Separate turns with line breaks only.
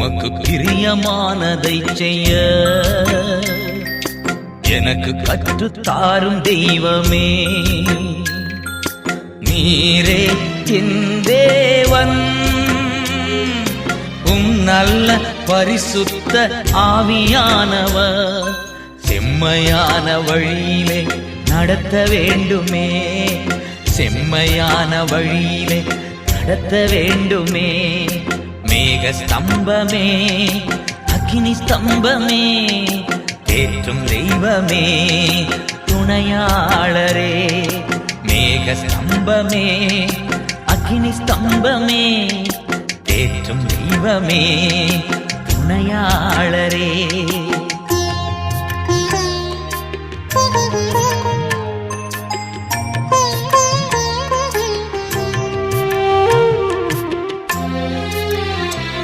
உமக்கு பிரியமானதை செய்ய எனக்கு கற்றுத்தாரும் தெய்வமே. நீரே என் தேவன், நல்ல பரிசுத்த ஆவியானவர் செம்மையான வழியிலே நடத்த வேண்டுமே, செம்மையான வழியிலே நடத்த வேண்டுமே. மேக ஸ்தம்பமே, அக்கினி ஸ்தம்பமே, தேற்றும் தெய்வமே, துணையாளரே. மேக ஸ்தம்பமே, அக்கினி ஸ்தம்பமே, தேற்றும் தெய்வமே, துணையாளரே.